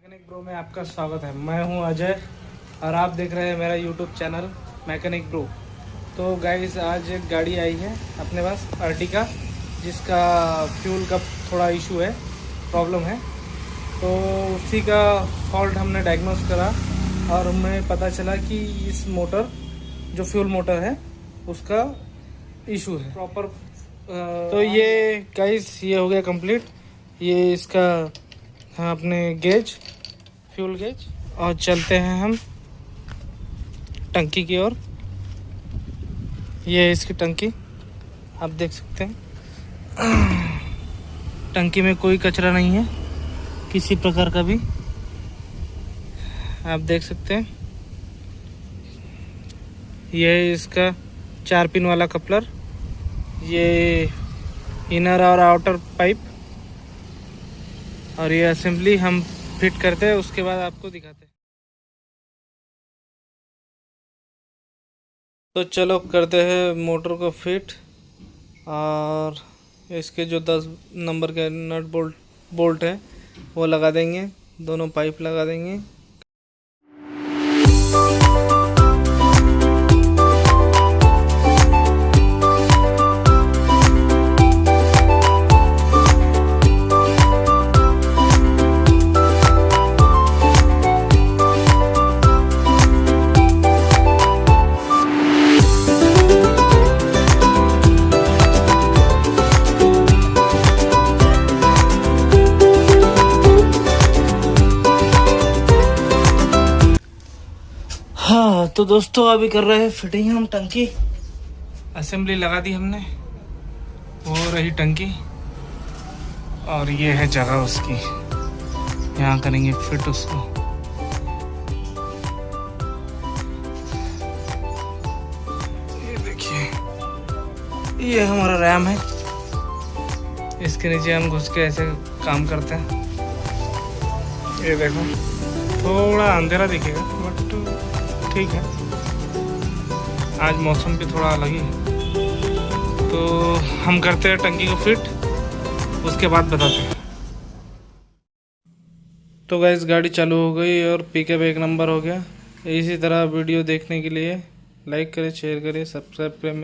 Mechanic bro में आपका स्वागत है। मैं हूं अजय और आप देख रहे हैं मेरा यूट्यूब चैनल मैकेनिक ब्रो। तो गाइस, आज एक गाड़ी आई है अपने पास, अर्टिगा, जिसका फ्यूल का थोड़ा इशू है, प्रॉब्लम है। तो उसी का फॉल्ट हमने डायग्नोस करा और हमें पता चला कि इस मोटर, जो फ्यूल मोटर है, उसका इशू है प्रॉपर। तो ये गाइस, ये हो गया कंप्लीट। ये इसका अपने गेज, फ्यूल गेज। और चलते हैं हम टंकी की ओर। ये है इसकी टंकी, आप देख सकते हैं। टंकी में कोई कचरा नहीं है किसी प्रकार का भी, आप देख सकते हैं। ये है इसका 4 पिन वाला कपलर, ये इनर और आउटर पाइप, और ये असेंबली हम फिट करते हैं, उसके बाद आपको दिखाते हैं। तो चलो करते हैं मोटर को फिट। और इसके जो 10 नंबर के नट बोल्ट है वो लगा देंगे, दोनों पाइप लगा देंगे। हाँ तो दोस्तों, अभी कर रहे हैं फिटिंग हम टंकी। असेंबली लगा दी हमने, हो रही टंकी, और ये है जगह उसकी, यहाँ करेंगे फिट उसको। ये देखिए, ये हमारा रैम है, इसके नीचे हम घुस के ऐसे काम करते हैं। ये देखो, थोड़ा अंधेरा दिखेगा बट ठीक है, आज मौसम भी थोड़ा अलग ही है। तो हम करते हैं टंकी को फिट, उसके बाद बताते हैं। तो गाइस, गाड़ी चालू हो गई और पिकअप 1 नंबर हो गया। इसी तरह वीडियो देखने के लिए लाइक करें, शेयर करें, सब्सक्राइब करें मेरा